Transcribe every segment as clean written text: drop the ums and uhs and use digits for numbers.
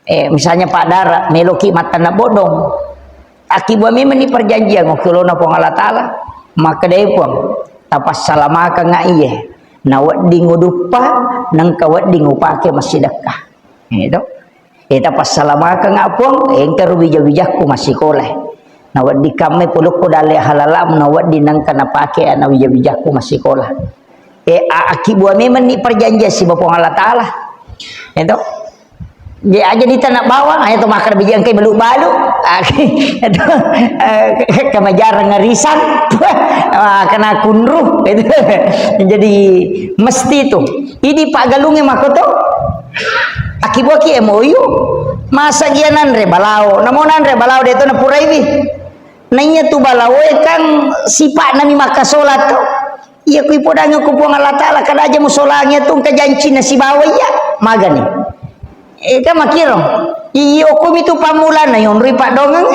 Misalnya Pak Dara meloki mata na bodong akibat memang ni perjanjian ngokulona pong Allah Ta'ala maka dia pun tapas salamaka nga iye na waddi ngudupa nang kawaddi ngupake masih dekah itu tapas salamaka nga pong engkar bijak-bijakku masih koleh na waddi kami puluk ko dali halalam na waddi nang kanapake na bijak-bijakku masih kolah akibat memang ni perjanjian si bapong Allah Ta'ala itu dia aja di tanah bawah itu makan biji angkai balu-balu itu kemajar ngerisan kena kunruh itu jadi mesti itu ini Pak Galungnya makoto akibat ki MOU masa gianan re balau namonan re balau dia tu na puraiwi nanya tu balau kan sifat nami maka solat tu iya kui podang ku puang Allah Ta'ala kada aja musolanya tu kajanci nasi bawa ya magani ita makiro iyo ko itu pamulan na yon ripa dongang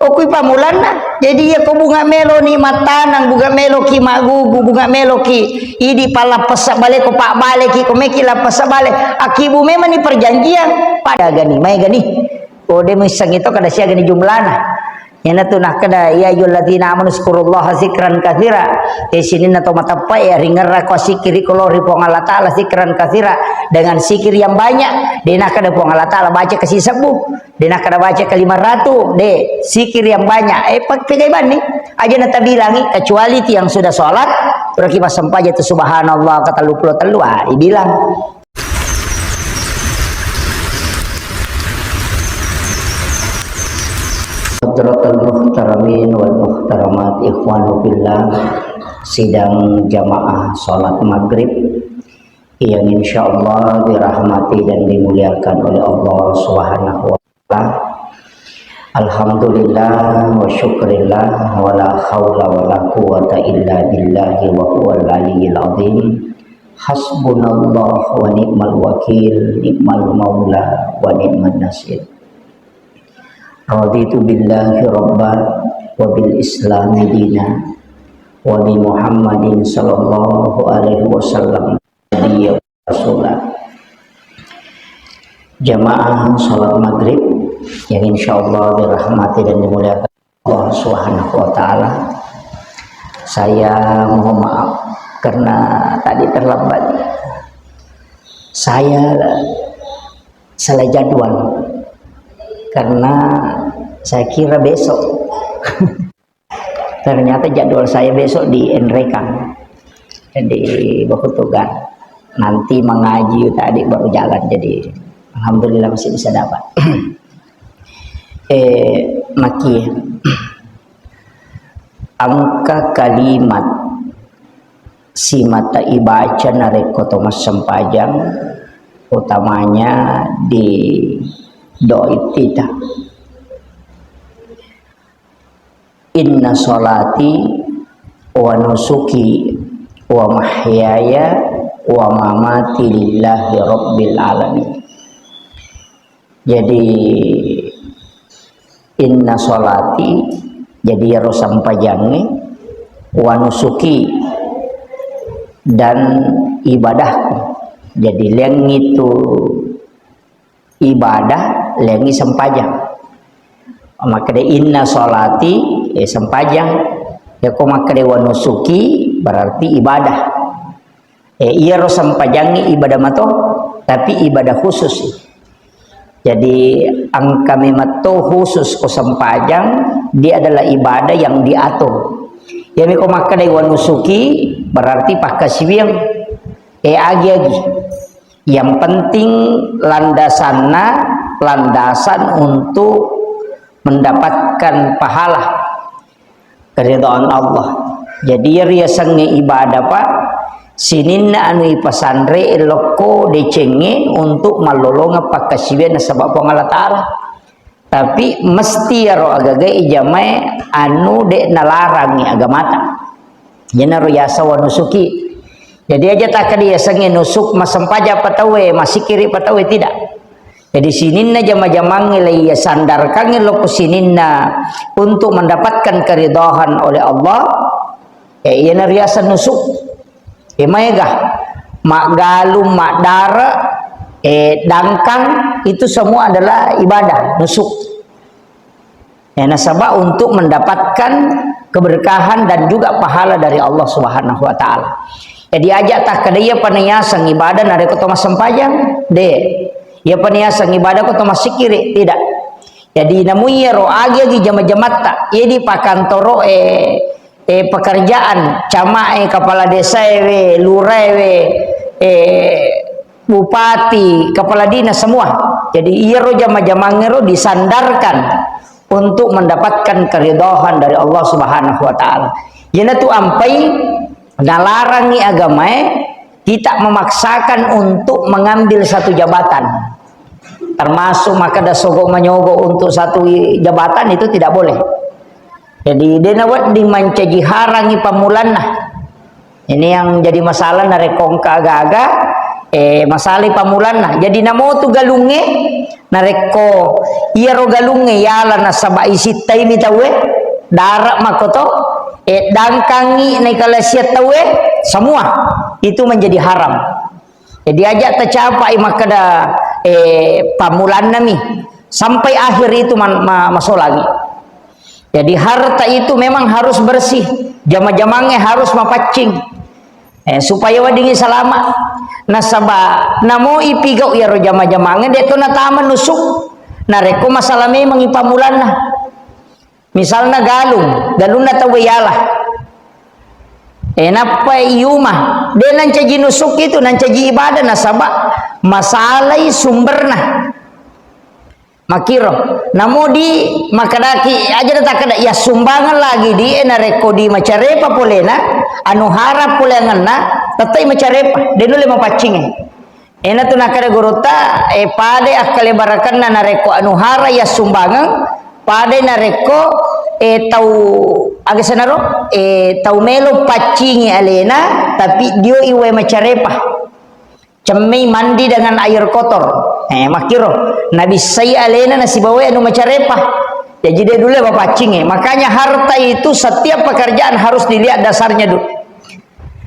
okui pamulan na jadi ya ko bunga melo ni matanang bunga melo ki magugu bunga melo ki idi pala pesa balik ko pak balik ki ko meki la pesa balik akibu memang ni perjanjian pada gani mai gani de misang itu kada sia gani jumlana yana tu nak kada ya ayyuhalladzina amanu zkurullaha zikran katsira sini na to matapa ya ringar ko sikiri kolori pong Allah Ta'ala zikran katsira dengan sikir yang banyak dina kada pong Allah Ta'ala baca ke sisabu dina kada baca ke 500 de sikir yang banyak pakai bani aja nata bilangi kecuali ti yang sudah salat berarti pas sampaja tu subhanallah kata 33 bilang Hadratul muhtaramin wal muhtaramat ikhwanu billah sidang jamaah salat maghrib yang insyaallah dirahmati dan dimuliakan oleh Allah Subhanahu wa taala. Alhamdulillah wa syukrillah wa la haula wa la quwata illa billahi wa huwal aliyyil azim. Hasbunallah wa ni'mal wakil, ni'mal maula wa ni'man nasir. Raditu billahi rabban wa bil islami dina wa bi Muhammadin sallallahu alaihi wasallam nabiyya rasulah. Jamaah salat maghrib yang insyaallah dirahmati dan dimuliakan Allah Subhanahu wa taala. Saya mohon maaf karena tadi terlambat. Saya salah jadwal karena saya kira besok ternyata jadwal saya besok di Enrekan jadi Bakutugan nanti mengaji tadi baru jalan jadi alhamdulillah masih bisa dapat maki angka kalimat si mata ibaca narekoto mas sempajang utamanya di doitita inna sholati wa nusuki wa mahyaya wa mamati lillahi rabbil alamin. Jadi inna sholati jadi rosam pajangi wa nusuki dan ibadahku jadi leng itu ibadah lengi sempajang maka de inna sholati sempajang ya ko maka de wanusuki berarti ibadah iya ro sempajangi ibadah mato tapi ibadah khusus jadi angka memato khusus ko sempajang dia adalah ibadah yang diatur ya ko maka de wanusuki berarti pakasiwiang agi yang penting landasan untuk mendapatkan pahala keridhaan Allah. Jadi riasangnya ibadah pak sininna anu ipasandre eloko decenge untuk malolonga pakasiwen sebab Allah Ta'ala tapi mesti ro agaga ijamai anu dek nalarang agamata yana riasa wa nusuki. Jadi aja tak dia sange nusuk masempaja patawe masih kiri patawe tidak. Jadi sininna jama-jamang ilai sandarkan lo sininna untuk mendapatkan keridhaan oleh Allah. Ia riasa nusuk. Emagah mak galum mak dara dangkang, itu semua adalah ibadah nusuk. Nasabah untuk mendapatkan keberkahan dan juga pahala dari Allah Subhanahu wa taala. Jadi ajak tak kedaya paniasang ibadah nare ko mas sempajang de. Ya paniasang ibadah ko mas sikiri tidak. Jadi namuya ro agi jama-jamat tak. Jadi pakantoro pekerjaan camae kepala desa lurah bupati, kepala dinas semua. Jadi iya ro jama-jamangero disandarkan untuk mendapatkan keridhaan dari Allah Subhanahu wa taala. Yana tu ampai ngalarangi agama kita memaksakan untuk mengambil satu jabatan. Termasuk maka da sogok menyogok untuk satu jabatan itu tidak boleh. Jadi denawat dimancaji harangi pamulanna. Ini yang jadi masalah narekong agak-agak masalah pamulanna. Jadi namo tu galunge nareko iya ro galunge yala nasaba isi taimi tawe darak makoto dangkangi naikala siat tawe semua itu menjadi haram. Jadi ajak tercapai makada pamulan nami sampai akhir itu masuk lagi. Jadi harta itu memang harus bersih, jama-jamangnya harus mapacing supaya wadingi selamat. Nasaba namo ipigau ya ro jama-jamangnya deto nataman nusuk nareko masalah memang ipamulan. Misalnya galung na tawayalah napa iumah dia nancaji nusuk itu nancaji ibadah nasaba masalah sumberna makiro namo di makadaki aja tak kada ya sumbangan lagi di nareko di macarepa polena anu harap polenganna tatai macarepa denule mapacing ena tu nakada gorota pade akale barakanna nareko anu hara ya sumbangan pade nareko tau agasanaro tau melo pacingi alena tapi dio iwe macarepa cemei mandi dengan air kotor makiro nabi saya alena nasi bawa anu macarepa jadi dia dulu pacingi. Makanya harta itu setiap pekerjaan harus dilihat dasarnya dulu.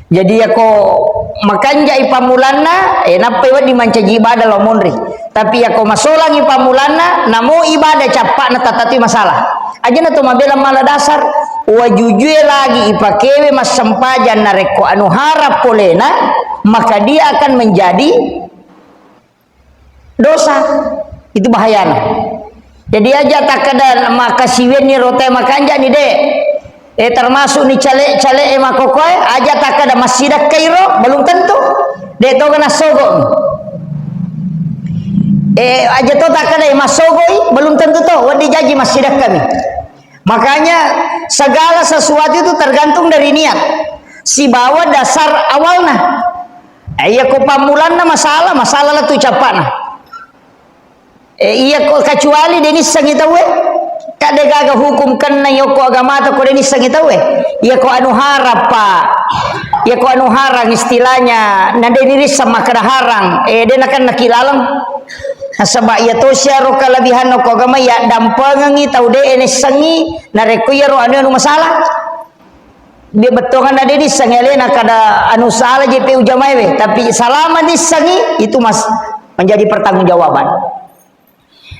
Jadi ya ko makanja ipamulanna napa iwa dimancaji ibadah lo monri tapi ya ko masolangi pamulanna namo ibadah capak na tatati masalah aja na to mabela mala dasar wajujue lagi ipakewe mas sempajan nareko anu harap polena maka dia akan menjadi dosa. Itu bahayana. Jadi aja tak kada maka siwen ni rote makanja ni de termasuk ni cale makokoy aja tak kada masjidak kairo belum tentu de to kana sogo aja to tak kada masogoi belum tentu to wadi jaji masjidak kami. Makanya segala sesuatu itu tergantung dari niat si bawa dasar awalnya iya ko pamulanna masalah lah tu capana iya ko kecuali denis sangita we kade gaga hukum kena yoko agama to ko denis sangita we iya ko anu harap pak iya ko anu harang istilahnya na denis sama kada harang den akan nakilalang nasaba iya to syaro kalabihan ko agama ya dampangi tau de enes sangi nareko ya ro anu masalah dia betongan ada di sangelena kada anu salah JPU jamaiwe tapi selama disangi itu mas menjadi pertanggungjawaban.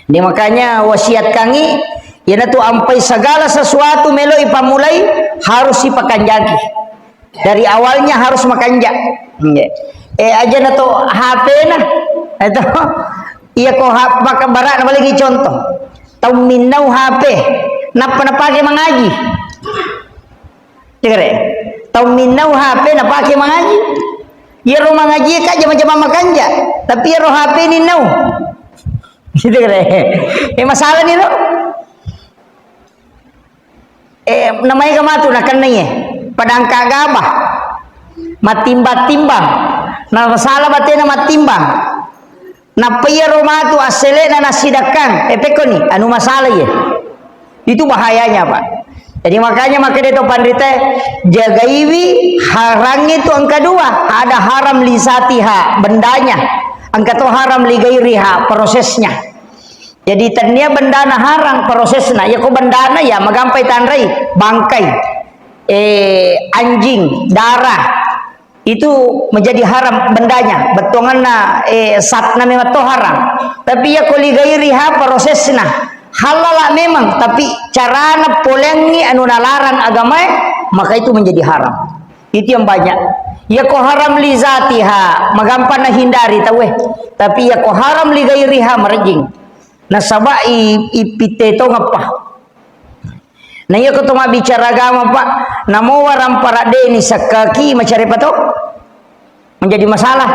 Ini makanya wasiat kangi yana tu ampai segala sesuatu melo ipamulai harus ipakanjagi dari awalnya harus makanja aja na to HP na itu iya ko maka barat lagi contoh tau minau HP napa pake mengaji Dikare, tau minau HP na pakai mengaji. Ya ro mengaji ka jama-jama makanja, tapi ya ro HP ni nau. Gitu kare. Masalah ni lo. Namanya kamatu na kananya. Padang kagabah. Matimba-timbang. Na masalah batena matimbang. Na paya ro matu asele na nasidakan. Peko ni anu masalah ye. Itu bahayanya, Pak. Jadi makanya maka itu pandita jagaiwi harang itu angka dua ada haram lisatiha bendanya angka tu haram ligairiha prosesnya. Jadi tania bendana harang prosesnya ya ko bendana ya magampai tanrai bangkai anjing darah itu menjadi haram bendanya betonganna satna memang to haram, tapi ya kuli gairiha prosesna halal memang, tapi carana polengi anu nalaran agama maka itu menjadi haram. Itu yang banyak ya ko haram li zatiha magampana hindari tahu tapi ya ko haram li gairiha marjing nasabai ipite to ngapa. Nah iya ketemu bicara agama pak, namo waram para deni sakaki macari pato menjadi masalah.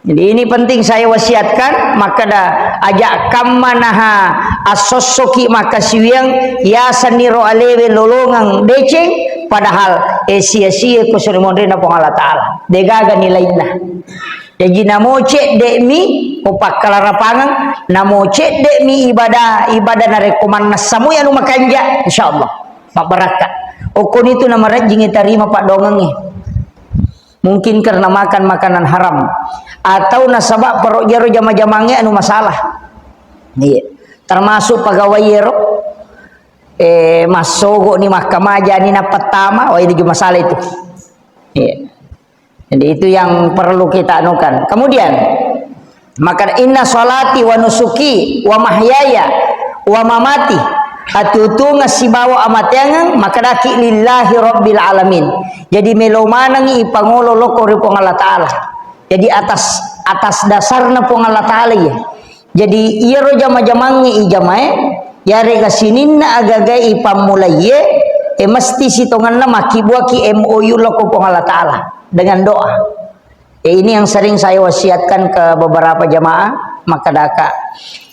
Jadi ini penting saya wasiatkan, maka dah ajak kamanaha asosoki maka siwiang ya saniro alewe lolongang deceng, padahal sia-sia kusuri mondrena pong Allah Ta'ala degaga nilainya. Jadi namo cek dekmi opak kalarapangan, namo cek dekmi ibadah na rekoman nasamu yang makanja insyaallah pak barakat. Okon itu nama rajing terima pak dongangi. Mungkin karena makan makanan haram atau nasabak perok jero jama-jamangnya anu masalah. Iya. Termasuk pegawai jero masogo ni mahkamah jadi na pertama, oh ini juga masalah itu. Iya. Jadi itu yang perlu kita anukan. Kemudian maka inna sholati wa nusuki wa mahyaya wa mamati atutu ngasibawa amatyangan maka daki lillahi rabbil alamin. Jadi melomanang ipangolo loko ripong Allah Ta'ala. Jadi atas dasarna pong Allah Ta'ala ya. Jadi iya ro jama-jamangi ijamae ya rega sininna agaga ipamulaiye mesti sitonganna makibuaki MOU loko pong Allah Ta'ala dengan doa. Ini yang sering saya wasiatkan ke beberapa jamaah maka daka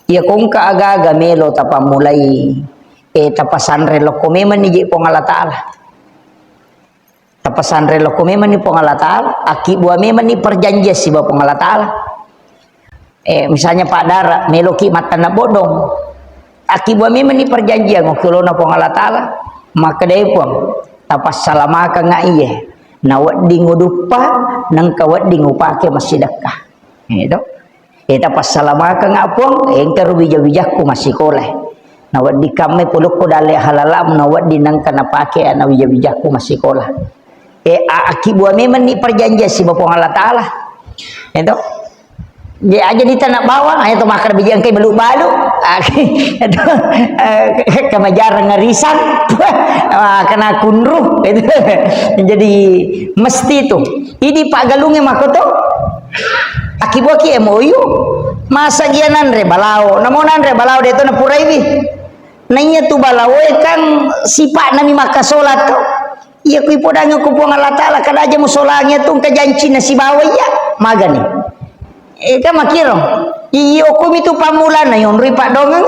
ya kongka aga-aga melo tapamulai tapasanre loko memang ni pong Allah Ta'ala. Tapasanre loko memang ni pong Allah Ta'ala. Aki buah memang ni perjanjian si pong Allah Ta'ala. Misalnya Pak Dara meloki mata na bodong. Aki buah memang ni perjanjian ngokilona pong Allah Ta'ala. Maka dia pong tapas salamaka nga iye. Nawat di ngudupa nang kawat di ngupake masih dekah. Itu. Tapas salamaka nga pong engkar bijak-bijakku masih koleh. Nawat di kami puluk ko dali halalam nawat di nang kanapake ana bijak-bijakku masih kolah. Aki buah memang ni perjanjian si Bapa Allah Ta'ala. Itu. Dia aja di tanah bawah, itu makan biji angkai balu-balu. Itu kemajar ngerisan, kena kunruh. Itu. Jadi mesti itu. Ini Pak Galungnya makoto. Aki buah ki MOU. Masa gianan re balao, namonan re balao dia tu na puraiwi. Nanya tu balao kan sifat nami maka solat tu. Iya kui podang ku puang Allah Ta'ala kada aja musolanya tu kajanci nasi bawa ya magani. Kan makiro. Iya okum itu pamulan na yon ripak dongang.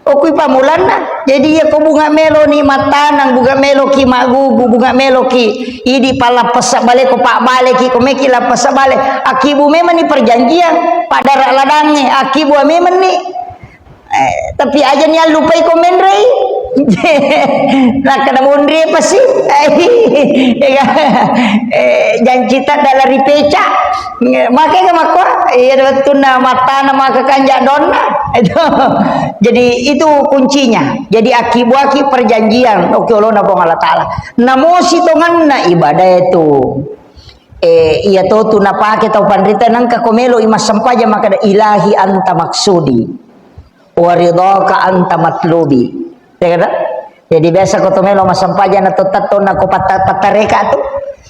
Okui pamulan na. Jadi ya ko bunga melo ni matanang bunga melo ki magugu bunga melo ki idi pala pesak balik ko pak balik ki ko meki la pesak balik. Akibu memang ni perjanjian pada rak ladange akibu memang ni tapi aja ni lupai komen rei. Nak kena mundri apa sih? Janji tak dalam ripeca. Makanya makwa, iya betul na mata nama kekanjak dona. Itu. Jadi itu kuncinya. Jadi aki perjanjian. Oke Allah na pong Allah Ta'ala. Namo sitongan na ibadah itu. Iya to tu napake tau pandrita nang kakomelo imas sampaja maka ilahi anta maksudi. Waridhaka anta matlubi. Ya kan? Jadi biasa kau melo masampaja na tato na ko patareka tu.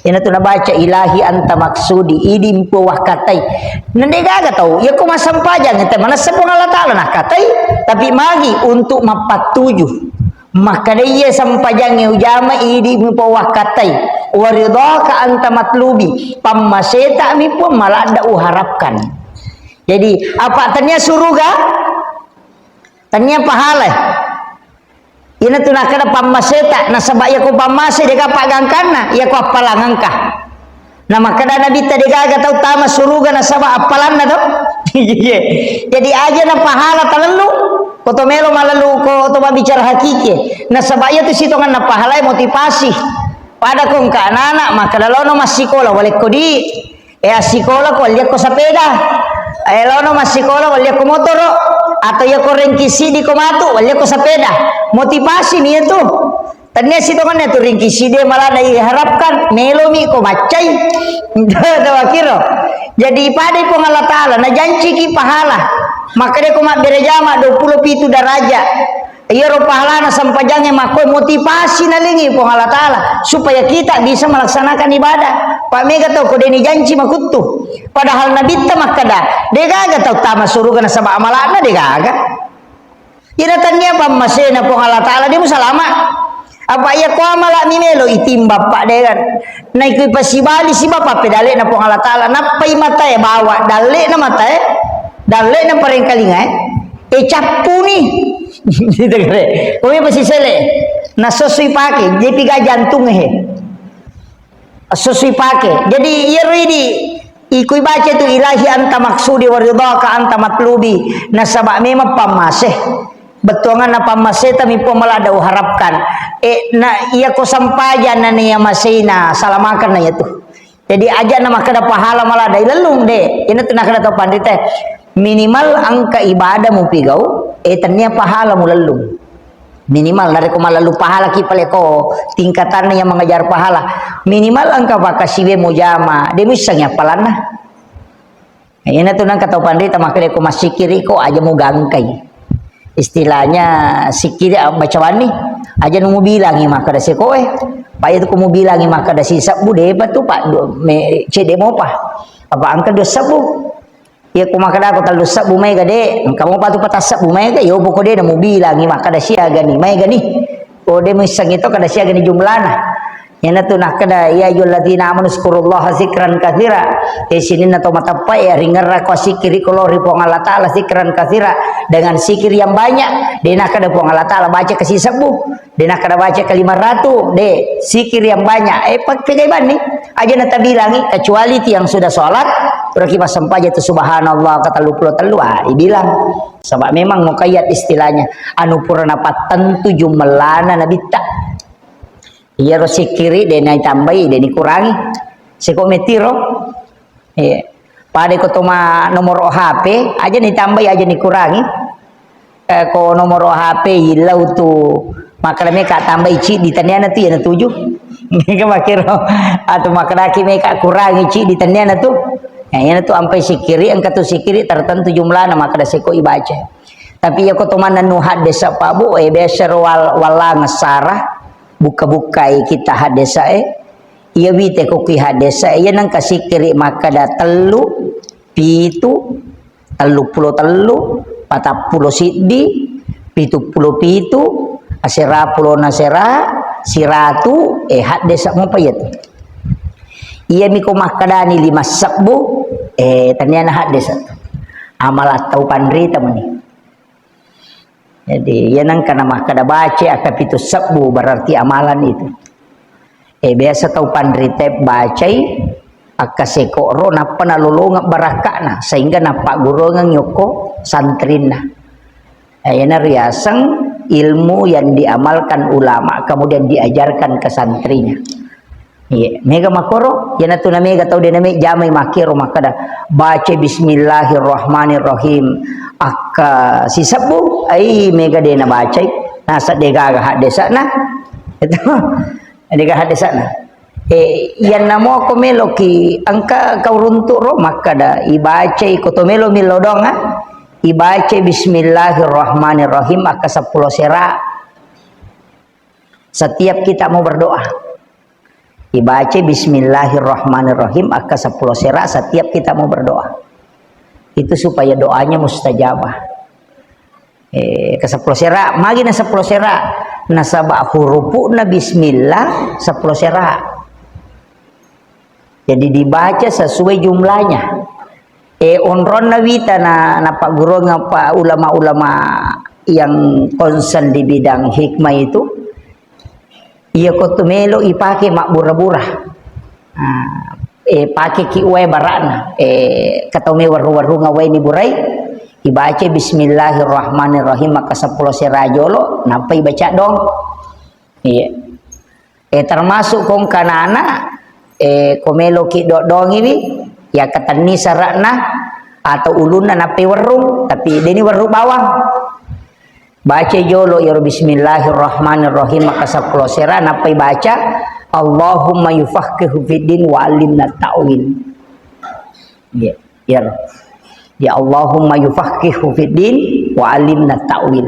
Ina tu na baca ilahi anta maksudi idim po wakatai. Nandigaga tau. Ya ko masampaja ngete mana sepung Allah Ta'ala nah katai tapi magi untuk mapatuju. Maka dia sampajangnya ujama idim po wakatai. Waridhaka anta matlubi. Pamaseta mi pun malah ada uharapkan. Jadi apa tanya suruga? Tanya pahala. Ina tu nak kena pamaseta na sabak ya ko pamase deka pagangkana ya ko apalangangka. Na makada nabi tadi gaga tau tama suruga na sabak apalan na to. Jadi aja na pahala talalu ko to melo malalu ko to bicara hakiki. Na sabak ya tu sitongan na pahala motivasi. Pada kong ka anak maka dalono masikola wale ko di asikola ko lihat ko sepeda. Lono masikola wale ko motoro. Atau ya ko rengkisi di komatu wala ko sepeda motivasi niya to Tanya si tongan tu ringkisi dia malah diharapkan melomi ko macai. Tahu kira. Jadi pada pun Allah Taala na janji ki pahala. Maka dia ko mak berjama 27 darajat. Ia ro pahala na sampajangnya makoi motivasi na lingi pun Allah Taala supaya kita bisa melaksanakan ibadah. Pak mega tahu ko deni janji makutu. Padahal nabi ta makada. Dia gaga tahu tama surga na sama amalana dia gaga. Ina tanya pa masena pun Allah Taala dia musalamat. Apa ya ko amala ni melo itimba pak de kan naik ke pasibali si bapa pedale na pong Allah Taala napai mata bawa dale na mata dale na pareng kalinga capu ni gitu kare ko pasti sele na sosui pake je piga jantung sosui pake jadi iya ridi ikui baca tu ilahi anta maksudi waridhaka anta matlubi nasaba memang pamaseh betuangan apa masih tapi pemelada harapkan na iya ko sampajan na niya masina salamakan na itu jadi aja nama kada pahala malah dai lelung de ini tu nak kada tahu pandit minimal angka ibadah mu pigau tanya pahala mu lelung minimal dari ko malalu pahala ki pale ko tingkatan yang mengejar pahala minimal angka pakasiwe mu jama de misangnya palana ini tu nak tahu pandit makade ko masikiri ko aja mu gangkai istilahnya sikit baca wani aja nu bilang maka ada sekoe pak itu kamu bilang maka ada sisa bude tu pak cede mau apa angkat dosa bu ya aku maka aku tal dosa bu mai gade kamu patu patas bu mai ga yo pokok dia mau bilang maka ada siaga ni mai gani oh dia misang itu kada siaga ni jumlahna yana tu nak kada ya ayyuhalladzina amanu zkurullaha zikran katsira sini na to matapa ya ringar ko sikiri kolori pong Allah Taala zikran katsira dengan sikir yang banyak de nak kada pong Allah Taala baca ke sisabu de nak kada baca ke 500 de sikir yang banyak pakai bani aja na tabilangi kecuali ti yang sudah salat berarti pas sampaja tu subhanallah kata 33 bilang sebab memang muqayyad istilahnya anu purana tentu jumlahna nabi tak iya rosi kiri dan tambahi dan dikurangi seko metiro pada ko toma nomor HP aja ditambahi aja dikurangi ko nomor HP ilau tu maka mereka tambah ci di taniana tu ya 7 mereka makiro atau makalaki mereka kurangi ci di taniana tu ya tu sampai sikiri angkat tu sikiri tertentu jumlahna maka seko ibaca tapi ya ko toma nanu hadesa pabu biasa wala ngesarah buka-bukai kita hadesa iya wite ko ki hadesa iya nang kasikiri maka da telu pitu telu pulo telu patap pulo siddi pitu pulo pitu asera pulo nasera siratu hadesa mo payet iya miko makadani 5 sabbu tanyana hadesa amal atau pandrita mani jadi yang karena makada baca akan itu sabu berarti amalan itu biasa tahu pandrite bacai akaseko ro napa nalulunga barakana sehingga napa guru nyoko santrina ayana riasang ilmu yang diamalkan ulama kemudian diajarkan ke santrinya iya mega makoro yana tu mega tahu dia nami jamai makiro makada baca bismillahirrahmanirrahim aka sisabu ai mega dena baca nasa dega hadesa na itu dega hadesa na yan namo ko meloki angka kauruntu ro makada ibaca ikotomelo milodonga ibaca bismillahirrahmanirrahim aka 10 sera setiap kita mau berdoa ibaca bismillahirrahmanirrahim aka 10 sera setiap kita mau berdoa itu supaya doanya mustajabah ke 10 sera magi na 10 sera nasaba hurufu na bismillah 10 sera jadi dibaca sesuai jumlahnya onron nawita na pak guru ngapa ulama-ulama yang konsen di bidang hikmah itu iya kotumelo ipake mak burah-burah pakai ki uwe barana katome waru-waru ngawai ni burai ibaca bismillahirrahmanirrahim maka 10 serajolo nampai baca dong iya termasuk kong kanana komelo ki dong ini ya katani sarakna atau uluna nape warung tapi deni waru bawang baca jolo ya bismillahirrahmanirrahim maka saplosera napai baca Allahumma yufaqihu fiddin wa alimna ta'wil. Ya, ya Allahumma yufaqihu fiddin wa alimna ta'wil.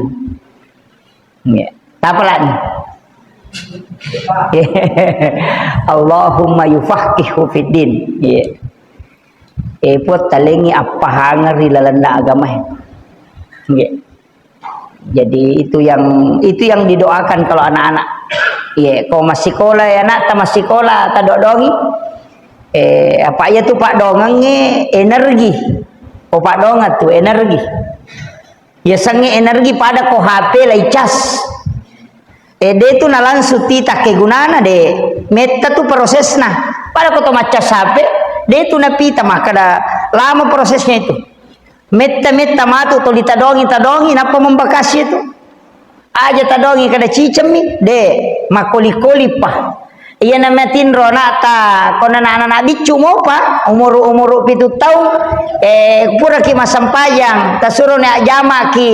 Ya, apa lagi? Allahumma yufaqihu fiddin. Ya. Pot talengi apa hangar di lalanda agama. Ya. Jadi itu yang didoakan kalau anak-anak. Iya, kau masih sekolah ya nak, masih sekolah tak dongi. Apa ya tuh pak dongengnya energi. Oh pak dongat tuh energi. Ya sange energi pada ko HP lai cas. De tu nalan suti tak kegunana de. Meta tu prosesna. Pada ko to macas HP, de tu napita maka da lama prosesnya itu. Meta matu to ditadongi napa membakasi itu. Aja tadongi kada cicemi de makoli-koli pa iya namatin ronata kona anak-anak bicu mo pa umur 7 tahun pura ki masampayang tasuro na ajama ki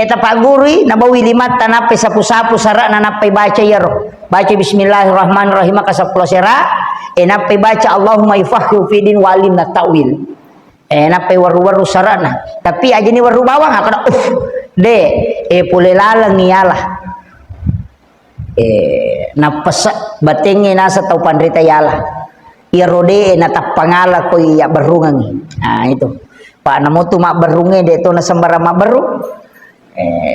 tapaguri nabawi limat tanape sapu-sapu sara nanape baca yaro baca bismillahirrahmanirrahim maka saplosera nape baca Allahumma yufaqihu fiddin wa alimna ta'wil nape waru-waru sarana tapi aja ni waru bawang akada de pule lalang niyalah napasak batingi nasa tau pandrita yala irode natap pangala ko iya berungangi itu pak namo tu mak berunge de to nasambara mak beru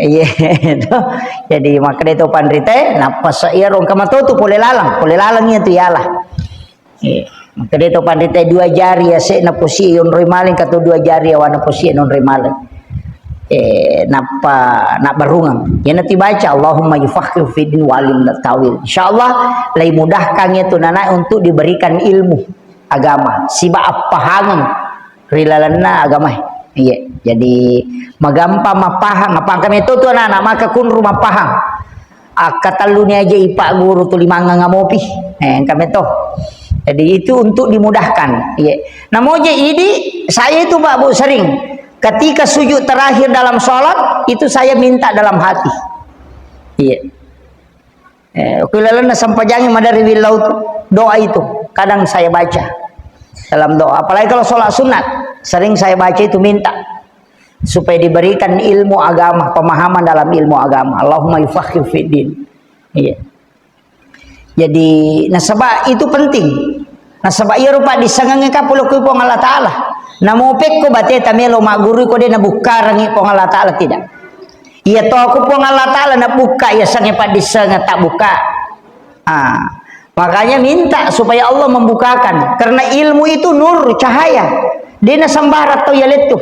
iya itu jadi maka de to pandrita napasak irong kamato tu pule lalang itu yala maka de to pandrita 2 jari ya se naposi on rimaling kato 2 jari ya wana posi on rimaling nak berungang ya nanti baca Allahumma yufaqihu fiddin wa alimna ta'wil insyaallah lai mudahkan itu nana untuk diberikan ilmu agama siba apahangan rilalana agama iya jadi magampa mapahang apa kami itu tu anak maka kun rumah pahang akataluni aja ipak guru tu limanga ngamopi kami tu jadi itu untuk dimudahkan iya namun ini saya itu Pak Bu sering ketika sujud terakhir dalam sholat itu saya minta dalam hati. Iya. Kulalana sampajang madari wilau doa itu kadang saya baca dalam doa. Apalagi kalau sholat sunat sering saya baca itu minta supaya diberikan ilmu agama, pemahaman dalam ilmu agama. Allahumma yufaqihu fiddin. Iya. Jadi nasabah itu penting. Nasabah iya rupa disangangi kapuluh ku Allah Ta'ala. Namo pekko bate tamelo maguru ko de nabuka rangi po Allah Ta'ala tidak. Iya to ako po Allah Ta'ala nabuka ya sange padisanga tak buka. Makanya minta supaya Allah membukakan karena ilmu itu nur cahaya. Dena sambarat atau yaletu.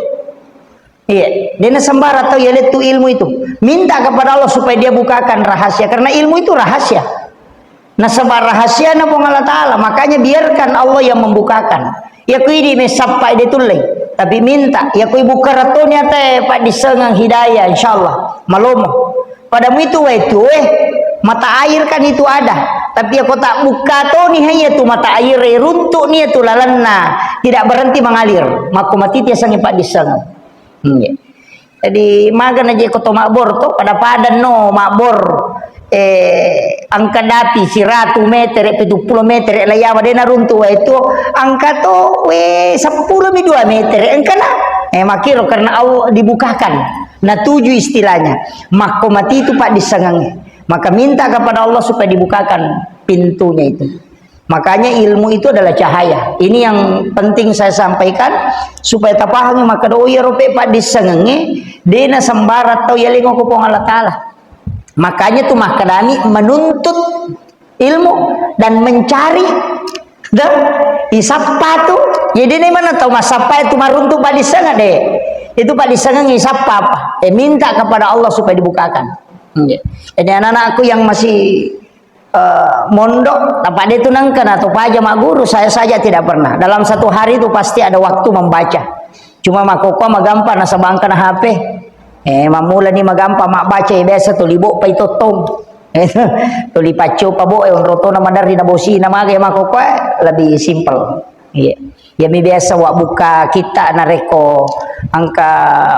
Iya, dena sambarat atau yaletu ilmu itu. Minta kepada Allah supaya dia bukakan rahasia karena ilmu itu rahasia. Nasabar rahasia na po Allah Ta'ala, makanya biarkan Allah yang membukakan. Ya kui di mesapa ide tulay tapi minta ya kui buka ratonya teh pak disengang hidayah insyaallah malomo padamu itu mata air kan itu ada tapi aku tak buka to nih hanya tu mata air runtuk nih tu lalanna tidak berhenti mengalir maku mati tiasa pak disengang jadi magan aja koto makbor to pada padan no makbor angka dati si ratu meter 70 meter layama dena runtu itu angka to 10 2 meter engka na makiro karena Allah dibukakan nah 7 istilahnya maka mati itu pak disengangi maka minta kepada Allah supaya dibukakan pintunya itu makanya ilmu itu adalah cahaya ini yang penting saya sampaikan supaya tapahami maka do ya rope pak disengangi dena sambarat tau yalingo ko Allah Ta'ala. Makanya tuh makadami menuntut ilmu dan mencari dan isapa tuh jadi ini mana tahu masapa itu maruntuk pak disanga deh itu pak disanga ngisapa apa minta kepada Allah supaya dibukakan jadi anak-anakku yang masih mondok apa dia itu nangkan atau paja mak guru saya saja tidak pernah dalam satu hari itu pasti ada waktu membaca cuma makoko magampa nasabangkan HP mamula ni magampa mak baca biasa tu libo pa ito tong tu lipacho pa bo on roto na madar di nabosi na magay makoko lebih simple iya ya mi biasa wa buka kita na reko angka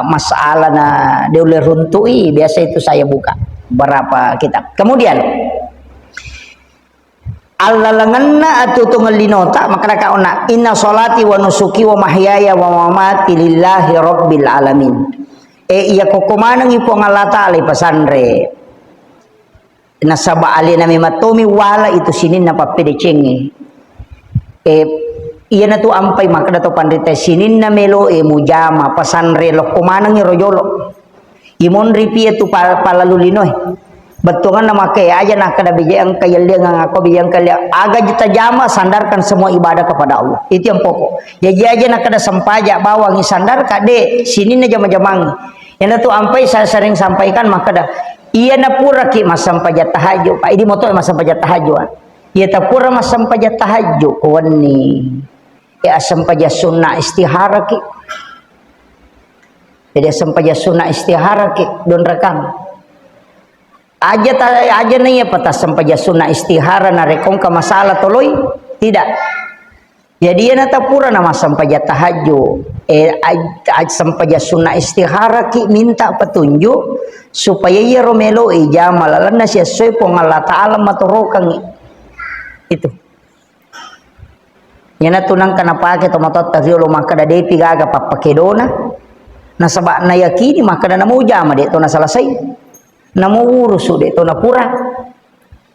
masalah na diulir runtui, biasa itu saya buka berapa kitab. Kemudian allalanganna atutungal linota maka kauna inna sholati wa nusuki wa mahyaya wa mamati lillahi rabbil alamin. Iya kokomanang ipo Allah Ta'ala pasandre nasaba ali nami matomi wala itu sinin na papede cenge iya na tu ampay maka dato pandita sinin na melo mujama pasandre lokomanang irojolo imon ripia tu palalulinoy betungan nama kaya aja nak kada bijang kaya dia ngako bijang kaya aga juta jama sandarkan semua ibadah kepada Allah itu yang pokok ya aja nak kada sempaja bawang sandar kade sinin na jama-jamang yang tu ampai saya sering sampaikan maka dah iya na pura ki masam pajat tahajud pak ini moto masam pajat tahajud iya ta pura masam pajat tahajud kawani ya asam pajat sunnah istihara ki jadi asam pajat sunnah istihara ki don rekam aja nih ya patah asam pajat sunnah istihara na rekong ka masalah toloi tidak jadi ia na ta pura na masam pajat tahajud asam pajat sunnah istihara ki minta petunjuk supaya ia romelo ijama lalan siya soy pong Allah Ta'ala maturokang itu yan tunang kanapake tomatot tariolo maka da depi gaga papakedona nasaba na yakini maka da namu jama de to na salasay namu urus de to na pura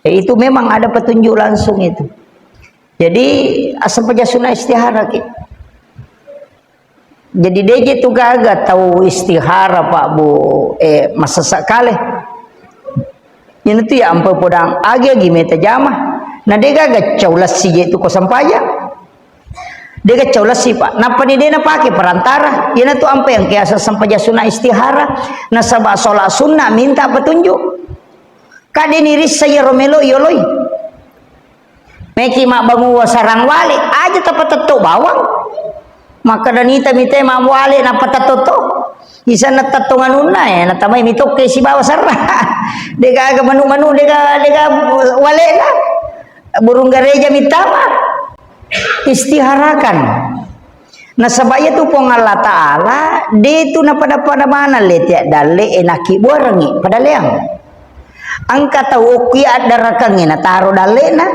itu memang ada petunjuk langsung itu jadi asam pajat sunnah istihara ki jadi DJ tu gaga tahu istihara Pak Bu masa sakale ini tu ya ampa podang agi meta jamah na de gaga caulas si tu ko sampaya de gaga caulas si Pak napa ni de na pake perantara ini tu ampa yang kiasa sampaya sunnah istihara na sabah sholat sunnah minta petunjuk kade niris saya romelo yoloi meki mak bangu sarang wali aja tepat tetuk bawang maka danita mite mamwali na patatoto isa na tatungan una na tamay mitok kay si bawa sarra dega manu dega wale na burung gereja mitama istiharakan na sabaya tu pong Allah Ta'ala dito na pada mana letiak dale enaki buarangi pada leang angka tau okui ada rakangi na taro dale na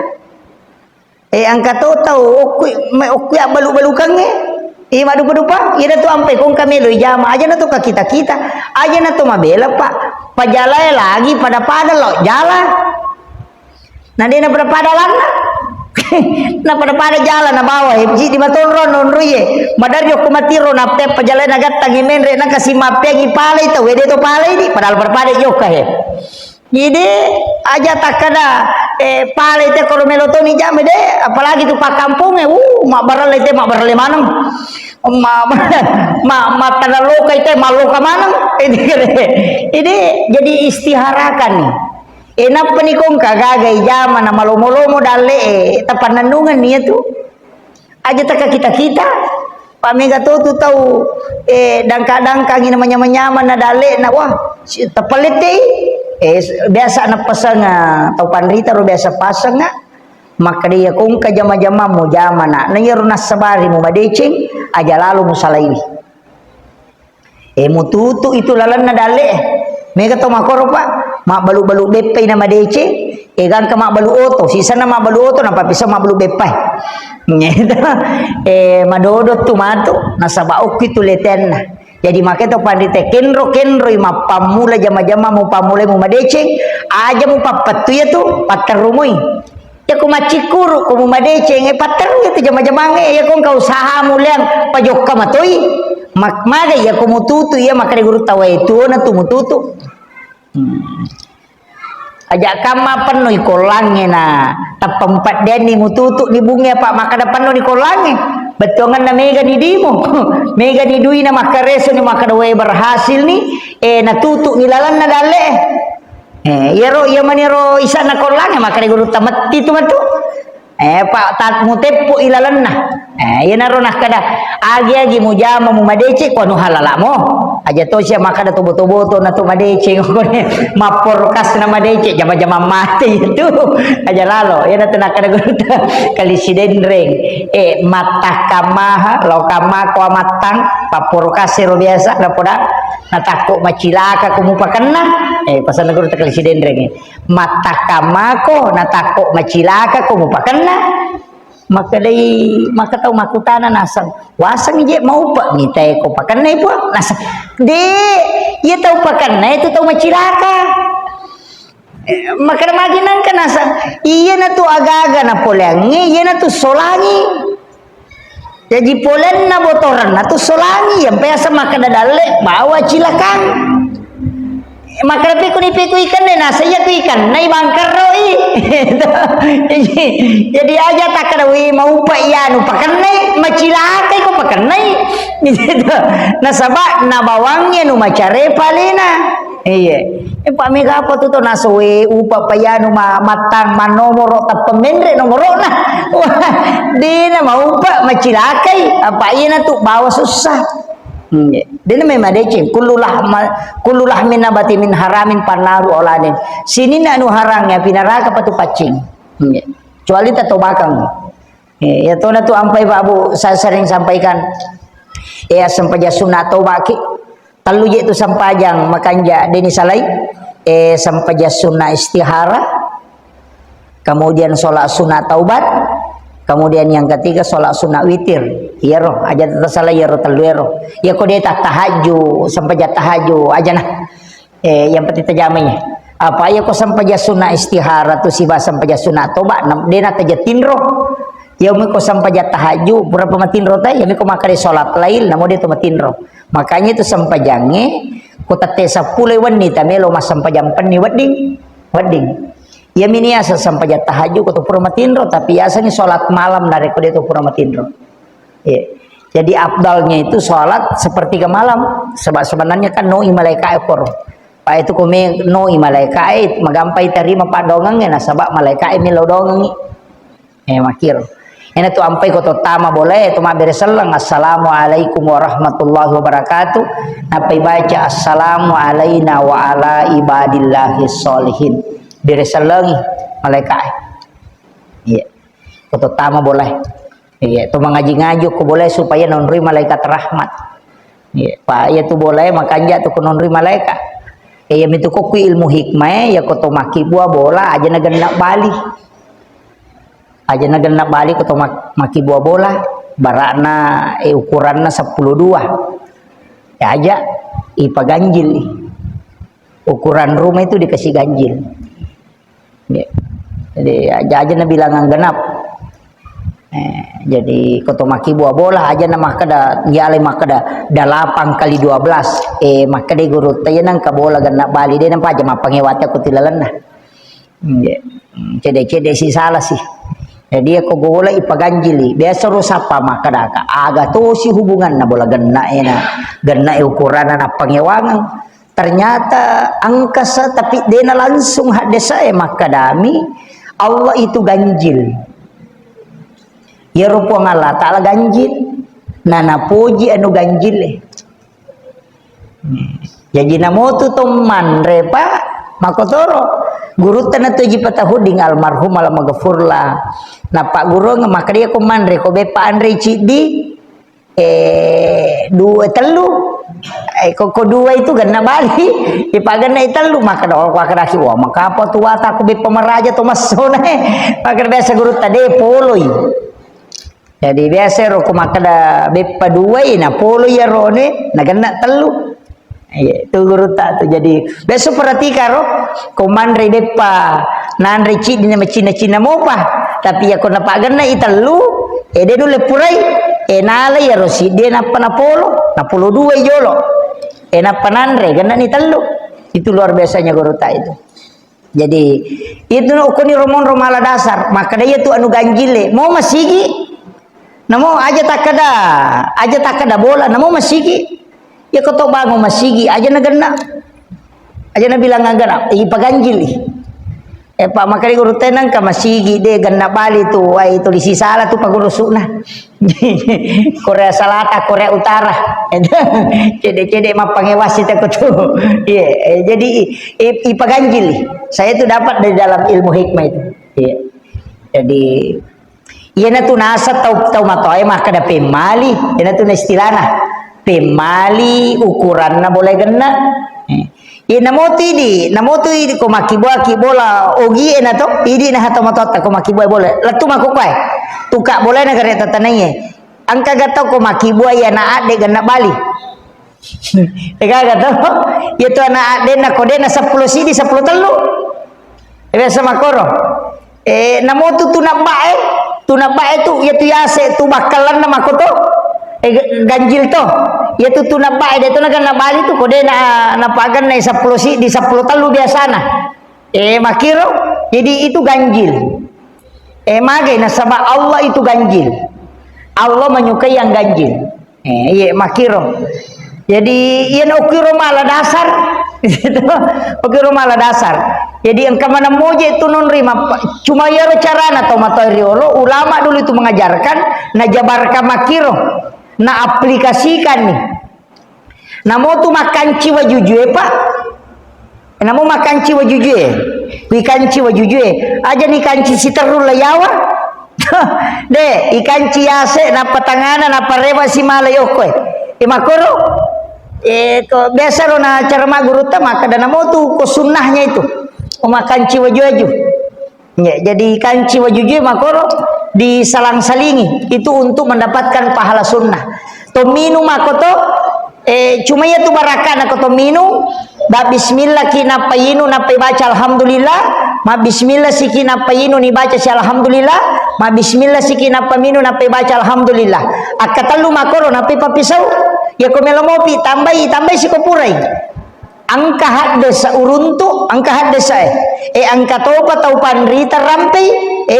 angka tau okui balu-balu kange madu-madupa ida tu ampai kong kami lu jama aja na tu ka kita aja na tu mabela pak pajalai lagi pada lo jalan nanti na pada lana na pada jalan na bawah hipsi di matonron non ruye madaryo kumatiro na pe pajalai na gatta ngimen re na kasi mapegi pale itu wede to pale di padahal berpada yo kahe jadi aja takada pale te kalau melotoni jam de apalagi tu pak kampung mak barale manang ma tanalo kay te maluka manang ini jadi istiharakan nih enap penikong kagagay jama na malomolomo dale tapanandungan niya tu aja taka kita pamega tu tahu dangka-dangka ngina manyama-nyama na dale na wah tapalit biasa na pasanga tau panrita ro biasa pasanga maka dia kung ka jama-jama mo jama na nayaro na sabari mo madecing aja lalu mo salaiwi mututu itu lalan na dali mega to makoro pa mak balu-balu bepay na madece gan ka mak balu oto sisa na mak balu oto na papisa mak balu bepay madodot tumato nasabaok itu leten na jadi makanya to pandite kenro ima pamula jama-jama mu pamule mu madeceng aja mu papatu ya tu paterumui ya ku macikuru ku mu madeceng pateru itu jama-jama ya ku kau usaha muliang pajokka matoi makmaga ya ku mututu ya makare guru tawa itu na tu mututu aja kama penuh kolange na tapempat deni mututu di bunga pak maka depan di kolange betongan na mega ni dimo mega ni dui na makareso ni makadawe berhasil ni natutu nilalan na dale yero yamaniro isa na kolange makare guru tamat itu matu pak tat mutepo ilalan na yan na ronah kada agi mujama mu madece ko anu halala mo aja to siya makada tubo-tubo na to madece ngone maporkas na madece jama-jama mati itu aja lalo ya na nakada guruta kali sidendreng mata kamaha lo kama ko matang paporkas ro biasa na poda natakko macilaka kumupakenna pasan guruta kali sidendreng mata kamako natakko macilaka kumupakenna maka tahu makutana nasang wasang je mau pak ngitai ko pakan nai po nasang de ia tahu pakan nai itu tahu macilaka maka maginan kan nasang iya na tu aga-aga na polangi iya na tu solangi jadi polen na botoran na tu solangi yang biasa maka dadale bawa cilakan maka piku ikan deh saya tu ikan nai bangker roi jadi aja tak kada mau pak ya nu pakan nai macilaka ko pakan nai nasaba na bawangnya nu macare palena iya pak mega apa tu nasowe upa payanu matang manomoro ta pemendre nomoro na dina mau pak macilakai apa ina tu bawa susah dia memang decing kululah min nabati min haramin panaru oladen sini nak nu harangnya pinaraka patu pacing kecuali tato bakang ya to na tu ampai Pak Bu saya sering sampaikan sampaja sunat tobaki talu je tu sampajang makanja deni salai sampaja sunat istihara kemudian sholat sunat taubat kemudian yang ketiga sholat sunat witir iya roh aja tersalah ya roh telu ya kok dia tak tahajud sampai jat tahajud aja nah yang penting terjamanya apa ya kok sampai jat sunat istihara tu si bahasa sampai jat sunat toba dia nak tajatin roh ya mi kok sampai jat tahajud berapa matin roh tay ya mi kok makari sholat lail namo dia tu matin roh makanya itu sampai jange kok tate 10 wanita melo mas sampai jam penni wedding ya mini asa sampai jat tahajud atau puramatinro tapi asanya sholat malam dari kode itu puramatinro ya. Jadi abdalnya itu sholat sepertiga malam sebab sebenarnya kan no malaika ekor pak itu kome no malaika magampai terima pak dongangnya nah sebab malaika milo dongangi makir ini tuh ampai koto tama boleh itu mah bereselang assalamualaikum warahmatullahi wabarakatuh napai baca assalamu alaina wa ala ibadillahi sholihin bereselangi malaikat iya koto tama boleh iya itu mengaji-ngaji ku boleh supaya nonri malaikat rahmat iya pak ya tu boleh makanya tu nonri malaikat iya mitu ku ilmu hikmah ya koto maki buah bola aja nagenak bali koto maki buah bola barakna ukuranna 10.2 ya aja ipa ganjil ukuran rumah itu dikasih ganjil jadi aja na bilangan genap jadi koto maki buah bola aja na makada nyale makada 8 kali 12 makada guru tayo nang kabola genap bali dia nampak aja mapangewata ko tilalan na cede si salah sih jadi ako bola ipaganjili biasa rusapa makada ka aga to si hubungan na bola genna ukuran na pangewangan ternyata angkasa tapi dia langsung hadesa makadami Allah itu ganjil ya rupa Allah ta'ala ganjil nana puji anu ganjil jadi namotu teman repa makotoro guru tanah tuji patahuding almarhum alam magafurlah nah pak guru ngemak dia kumandre ko bepa andre cidi dua telu kok dua itu gana bali ipagana itelu maka do wakrasi wa maka apa tu wata ku be pemeraja to masone maka biasa guru tade poloi jadi biasa ro ku maka da be paduai na poloi ya rone na gana telu itu guru tak tu jadi biasa perhatikan ro komandre depa nanre cidi na Cina mopa tapi ya ko na pagana itelu de dulu purai nala ya rosi dia napa na polo 2 jolo napa nanre gana ni telu itu luar biasanya guru tak itu jadi itu no kuni romon romala dasar maka dia tu anu ganjile mau masigi namo aja takada bola namo masigi ya koto bangun masigi aja na gana aja na bilang agana paganjili Pak makari guru tenang ka masigi de ganna bali tu ai tulisi salah tu paguru suna. Korea Selatan, Korea Utara. Cede-cede mah pangewas itu tu. Iya, jadi ipaganjil. Saya tu dapat dari dalam ilmu hikmah itu. Iya. Jadi ieu tu nasa tau matoy mah kada pemali, ieu tu istilahna. Pemali ukuranna boleh genna. Ye namoti di ko makibola ogi ena to idi na hato matota ko makiboy boleh latu makukai tuka boleh na gare tatananye angka gatau ko makiboy ya na ade ganna bali tega gatau ye to na ade na kode na 10 sidi 10 telu biasa makoro namotu tunabae tu ye tu yase tu bakalan na makoto ganjil to yaitu tunabae de tunagan na bali tu kode na pagan na 10 si di 10 telu biasana makiro jadi itu ganjil mage na sabab Allah itu ganjil Allah menyukai yang ganjil iya makiro jadi ieu ukiro mala dasar ukiro mala dasar jadi engka mana moje itu non rima cuma ya carana atau materiolo ulama dulu itu mengajarkan na jabarkan makiro na aplikasikan nih. Namo tu makan ciwa jujue pak. Namo makan ciwa jujue. Ikan ciwa jujue. Aja nih kanci si terul layawa. De ikan ciase na patangana na parewa si malayo koy. Makoro ko biasa ro na cara maguru ta maka dan namo tu ko sunnahnya itu. Makan ciwa jujue. Ya, jadi ikan ciwa jujue makoro disalang-salingi itu untuk mendapatkan pahala sunnah. Tominu makoto cuma ya tu baraka na koto minu ba bismillah kina payinu na baca alhamdulillah ma bismillah sikina payinu ni baca si alhamdulillah ma bismillah sikina paminu na baca alhamdulillah akatalu makoro na papisau ya komelo mopi tambai si kopurai angka haddesa uruntu angka haddesa angka topa tau panrita rampai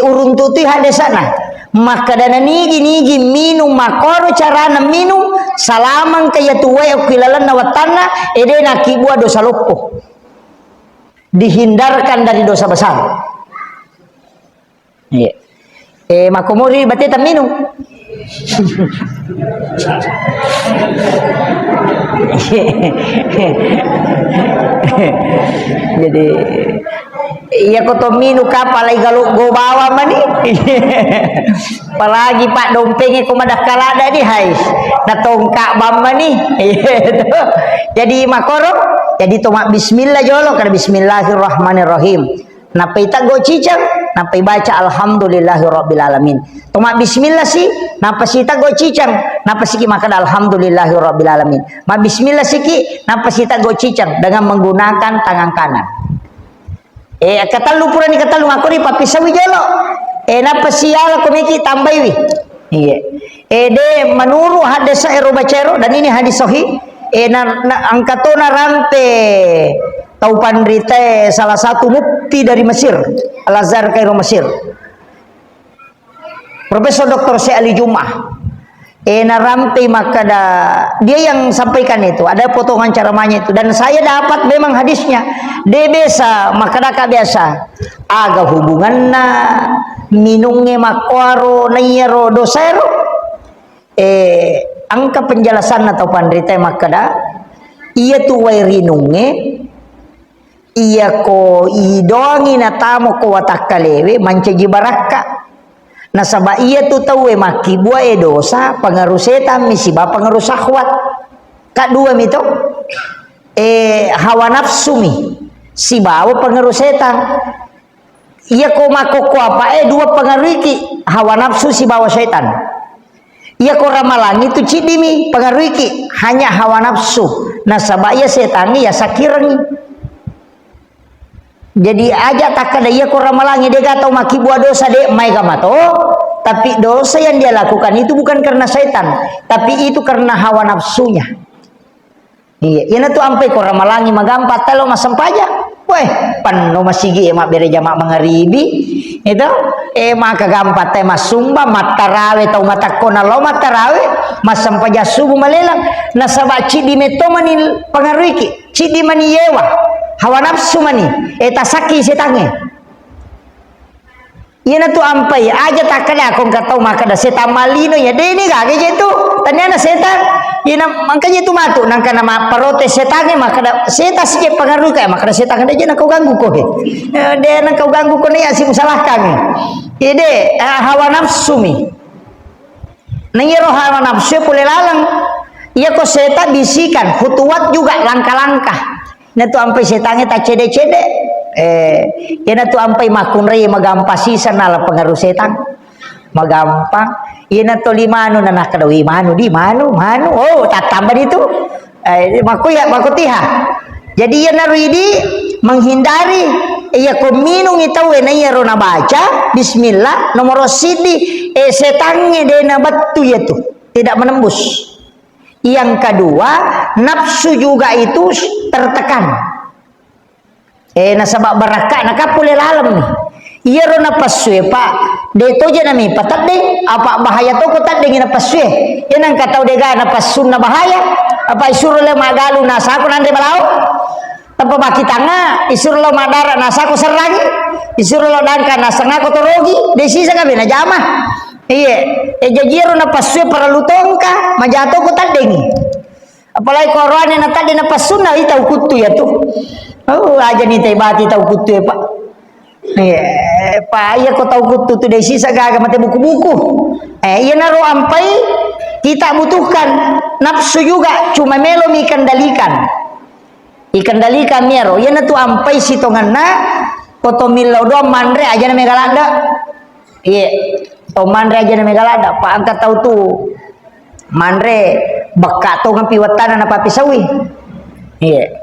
uruntu tu haddesana maka dana nigi minum makoro carana minum salaman kaya tuwai ukilalan nawatana edena kibua dosa lupuh dihindarkan dari dosa besar iya makomori berarti tak minum jadi iya koto minu kapalai galu go bawa mani apalagi pak dompengnya kumadak kalada di hai na tongkak bamba nih jadi makoro jadi tomak bismillah jolo karena bismillahirrahmanirrahim napai tak go cicang napai baca alhamdulillahirabbil alamin tomak bismillah sih napa sita go cicang napa siki makan alhamdulillahirabbil alamin ma bismillah siki napa sita go cicang dengan menggunakan tangan kanan katalu pura ni katalu ngakuri papi sawi jolo napa siala komiki tambai wi iya de menuru hadis bacero dan ini hadis sahih angkatona rampe tau pandrite salah satu mufti dari Mesir Al-Azhar Kairo Mesir Profesor Dr. Syekh Ali Jum'ah narampe maka dia yang sampaikan itu ada potongan ceramahnya itu dan saya dapat memang hadisnya dia biasa makadaka biasa aga hubunganna minungnya makwaro nayero dosero angka penjelasan atau pandrita makada iya tu wairinunge iya ko idongi na tamo ko watakalewe mancaji baraka nasaba iya tu tawe maki buah dosa pengaruh setan misiba pengaruh syahwat kadua mito hawa nafsu mi si bawa pengaruh setan iya ko makoko apa dua pengaruh iki hawa nafsu si bawa setan iya ko ramalangi tu cidimi pengaruh iki hanya hawa nafsu nasaba iya setan ya sakirangi jadi aja tak ada ia kurang malangi dia gatau maki buah dosa dek mai kamato tapi dosa yang dia lakukan itu bukan karena setan tapi itu karena hawa nafsunya iya ina tu ampai kurang malangi magampat telo masampaja weh pan no masigi emak bere jamak mangaribi itu maka gampat teh masumba matarawe tau matakona lo matarawe masampaja subuh malelang nasaba cidi metomani pengaruiki cidi mani yewa hawa nafsu mani eta saki setange Ina tu ampai aja tak kena kong katau maka da setan malino ya deni ga ge tu tanyana setan ina makanya tu matu nang kana ma protes setannya maka da setan sike pengaruh kayak maka da setan kada je nak kau ganggu ko de nak kau ganggu ko ni asim salahkan ide hawa nafsu mi nangiro hawa nafsu pule lalang ia ko setan bisikan khutuwat juga langkah-langkah na tu ampai setannya tak cede-cede yana tu ampai makunre magampasi sanala pengaruh setan magampang yana to limano na nakadawi manu di manu oh tak tambah itu makutiha jadi yana ruidi menghindari iya ko minung itaw na iya ro na baca bismillah nomor sidi setannya dena batu yaitu tidak menembus. Yang kedua nafsu juga itu tertekan nasabak barakah nak pule lalam ni iya ro napaswe pak de to je nami patat ding apa bahaya to ko tad ding napaswe inang katau de ga napasun na bahaya apa isuru le magalu nasaku nande balau tanpa baki tanga isuru lo madara nasaku serangi isuru lo dangka nasanga ko torogi de sisa ka bena jama iya jajiro napaswe para lutongka majato ko tad ding apalagi korone na tad napasun na itaw kutu ya tu. Oh aja nih teh bati tahu kutu pak, pak iya kau tahu kutu tu desi sagaga mati buku-buku, iya naruh ampai kita butuhkan nafsu juga cuma melo ikandalikan mero, iya na tu ampai sitongan na koto milo do mandre aja na megalada, iya to mandre aja na megalada, pak angkat tahu tu mandre bekat tu ngampi watan na papi sawi, iya.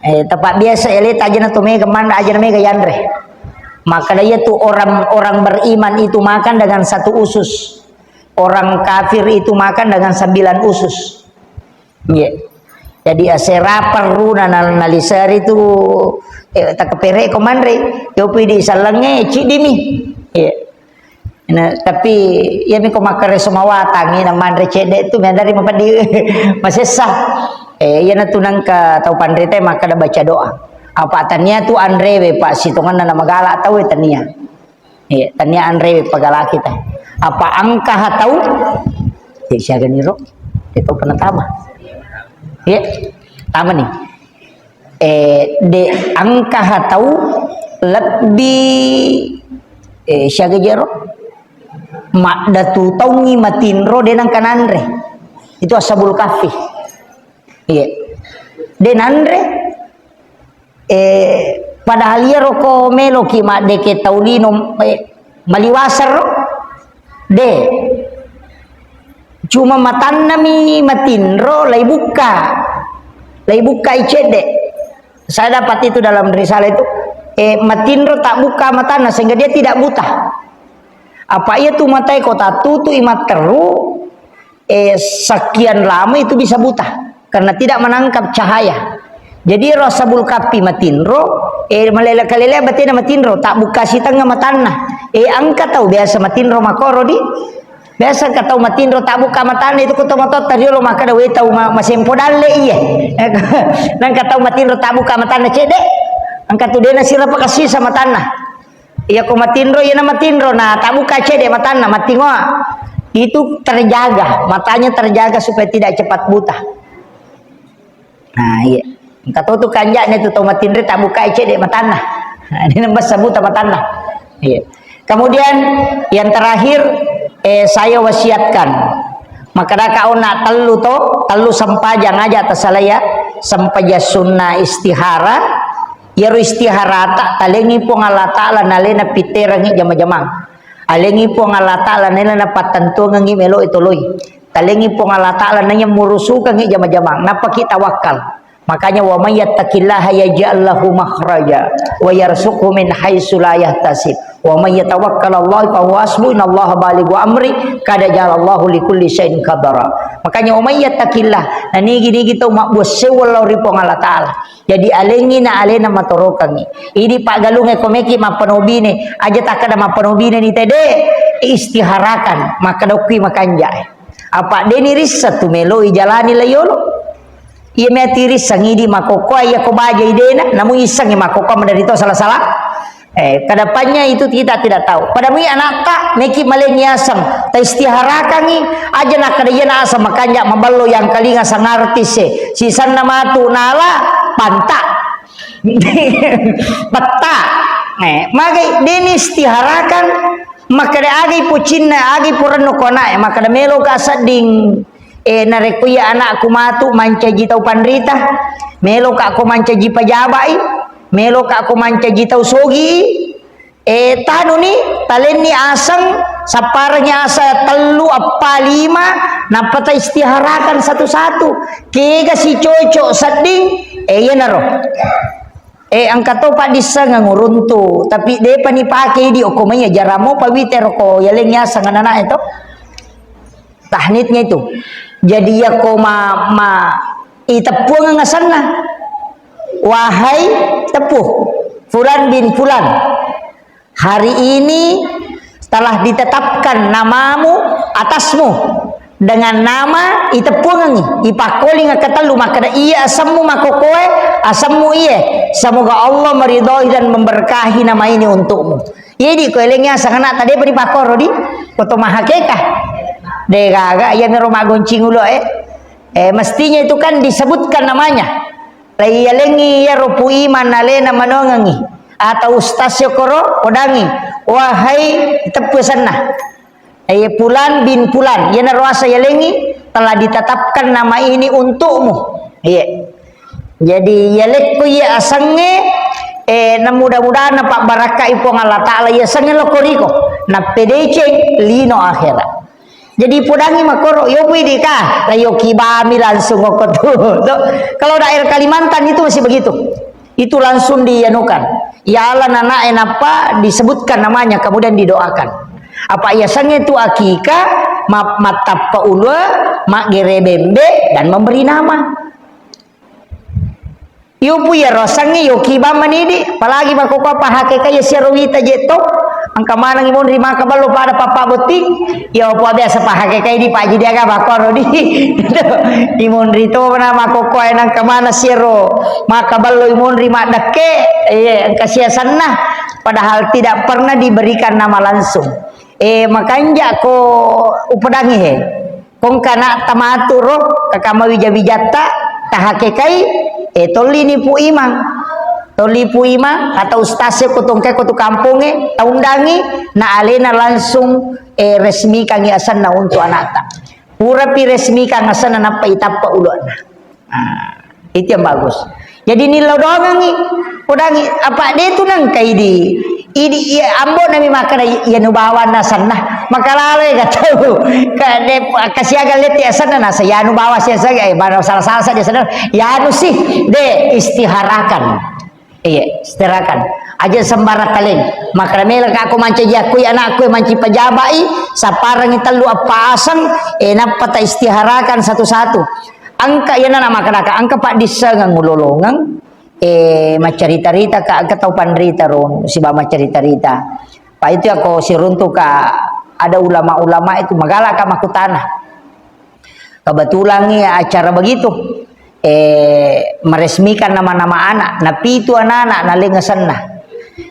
Tempat biasa elit aja na mega mana aja na mega yandre maka dia tuh orang beriman itu makan dengan satu usus orang kafir itu makan dengan 9 usus jadi asera perlu nalisar itu tak kepere komandre yopi di salangnya cidimi nah, tapi ya mi ko makare sumawatang ina mandre cede itu dari mapadi masesah yana tunang ka tau pandre teh maka da baca doa apa tania tu andrewe pak sitongan na magala tau tania tania andrewe pagala kita apa angka hatau siya ganiro itu pernah tama tama nih de angka hatau lebih siya gajero mak datu taungi matinro denang kanandre itu ashabul kahfi denandre padahal ia roko melo ki mak deke taulino maliwasar de cuma matan nami matinro lay buka icede saya dapat itu dalam risalah itu matinro tak buka matana sehingga dia tidak buta apa ia tu matai kota tutu imat teru sekian lama itu bisa buta karena tidak menangkap cahaya jadi rasabul kapi matinro malele batina matinro tak buka sitanga matana angka tahu biasa matinro makoro di biasa kata matinro tak buka matana itu kutomatot tadi lo maka da wetau masempo dalle iya nang kata matinro tak buka matana cede angka tu dena sira pakasih sama tanah iya ko matinro iya na matinro nah tak buka cede matana matingoa itu terjaga matanya terjaga supaya tidak cepat buta. Nah iya, kata tu kanjaknya tu tomatinre tak buka icet dek matana. Nah, ini nambah sabut matana. Iya. Kemudian yang terakhir saya wasiatkan maka kau nak telu sempajang aja atas saya sempaja sunnah istihara ya istihara tak talengi pun Allah Ta'ala nalena piterangi jama-jamang alengi pun Allah Ta'ala nalena patentu ngangi melo itu loy talengi pun Allah Ta'ala nanya murusukan ngi jama-jamang napa kita wakal makanya wa may yattaqillaha yaj'al lahu makhraja wa yarzuqhu min haitsu la yahtasib wa may yatawakkalallahi fa huwa hasbuh innallaha balighu amri kada jalallahu likulli syai'in qadara makanya wa may yattaqillah nah gini kita mak bose wallahu ripong Allah Ta'ala jadi alengi na alena matorokangi ini pak galunge komeki mapanobine aja takada mapanobine ni tede istiharakan maka dokui makanjai apa deni riset tu melo ijalani layolo iya metiris sangidi makoko iya ko baja idena namun isang makoko mendarito salah-salah Kedepannya itu kita tidak tahu. Pada mi anak tak meki malenya asam, ta istiharakan ni aja nak kadayana asam makanya maballo yang kalinga sang artis si sanna matu nala pantak. Peta. Magai deni istiharakan maka da agi pucinna agi purano kona maka da melo ka sading narekuya anakku matu mancaji tau pandrita melo ka aku mancaji pajabai melo ka aku mancaji tau sogi tanu ni taleni asang saparnya asa telu apa lima napata istiharakan satu-satu kega si cocok sading iya naro angkato pa disa nga ngurunto tapi de pa ni pake di okomanya jaramo pawiter ko yalengnya sang anak itu tahnitnya itu jadi ya ko itepuh nga sana wahai tepuh fulan bin fulan hari ini telah ditetapkan namamu atasmu dengan nama itepungan ipakoli nga katalu maka iya asammu makokoe asammu iya semoga Allah meridhoi dan memberkahi nama ini untukmu jadi ko elengnya sang anak tadi beri pakoro di foto mahakekah de gaga ya mero magoncing ulo mestinya itu kan disebutkan namanya lai elengi ya ropu iman alena manongangi atau ustasyo koro odangi wahai tepusanna Pulan bin Pulan ya narwasa yalengi telah ditetapkan nama ini untukmu iya jadi yalekku ya asange na mudah-mudahan na pak baraka ipong Allah Ta'ala ya sange lokoriko na pedece lino akhirat jadi pudangi makoro yo pwede ka layo kibami langsung okotu kalau daerah Kalimantan itu masih begitu itu langsung dianukan ya Allah nana enapa disebutkan namanya kemudian didoakan apa iasannya itu akika matapa ulwa mak gerebembe dan memberi nama yupu ya rosangi yokiba manidi apalagi makoko pahakeka ya sirwita jeto angka mana ngimon rima kabalo pada papa botik ya apa biasa pahakeka di pak jidaga bakoro di imon rito mana makoko enang kamana siro makabalo imon rima deke angka siasanna padahal tidak pernah diberikan nama langsung makanya ko upadangi kong kana tamaturo kakama wijata tahakekai toli ni pu imang atau stase kutungke kutu kampunge taundangi na alena langsung resmi kang asan na untuk anata pura pi resmi kang asan na paitapa ulona itu yang bagus jadi nilaw doang ni udangi apa dia tu nang kaidi ini ya ambo nami makana ya nubawan na sana makalale katahu kade kasiaga leti asana na ya nubawa sia saga baru salah dia sadar ya anu sih de istiharakan iya istiharakan aja sembara kaleng makana mela ka aku manci aku anakku manci pajabai saparang italu apa asang napata istiharakan satu-satu angka yana nama kanaka angka pak disangang ngulolongang macarita-rita ka agak tau pandrita ron si ba macarita-rita pa itu ako si runtu ka ada ulama-ulama itu magala ka makutana kebetulan acara begitu meresmikan nama-nama anak napi itu anak-anak nalengasan na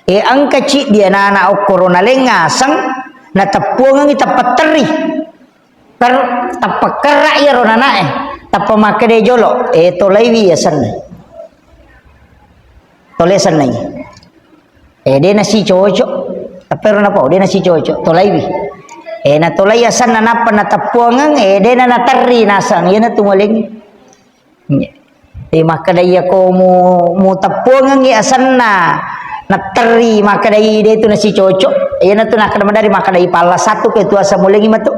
ang kecil dia anak okoro nalengasang na tapuangan ita pateri tapakara ya ron anak tapamakade jolo tolaiwi ya sana tolesan nai dia nasi cocok pero na po dia nasi cocok tolaiwi na tolay asan na napa na tapuangan dia na natari nasang yan na tumaling makadaya ko mu tapuangan asan na natari makadaya dia itu nasi cocok yan na tu nakadamadari makadaya pala satu ke tuasa mulingi matu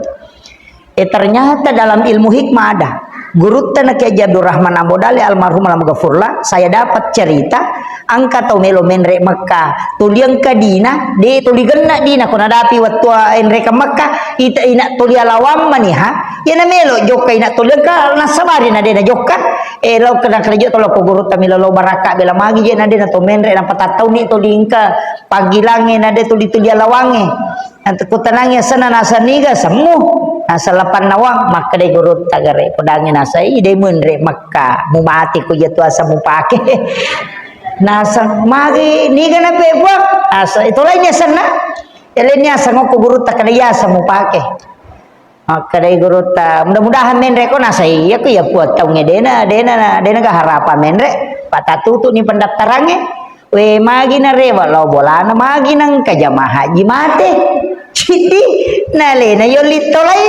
ternyata dalam ilmu hikmah ada guru tanah Kiai Abdul Rahman Ambodali almarhum almarhum saya dapat cerita angka tau melo menre Mekah tuliang kadina de tuligana dina kuna dapi waktu enre ke Mekah ita ina tulia lawam maniha ya na melo joka ina tuliang ka nasabari na de na joka law kana kerja tolo ko guru tamila lo baraka bela magi je na de na to menre na patatau ni tulingka pagilange na de tulia lawange nanti kutanangnya sana nasa niga semu nasa lapan nawang maka de guru tagare podangnya nasa ide menre Mekah mumati ku jatu asa mupake Nasang magi ni kana pe buat asa itu lainnya sana. Elenya sango ku guru tak kaya samu pake. Kadai guru ta mudah-mudahan menre ko nasai ya ku ya buat tau ngedena dena ga harapan menre patatu tu ni pendaftarannya we magi na rewa lo bolana magi nang ka jamaah haji mate citi nalena yo litolai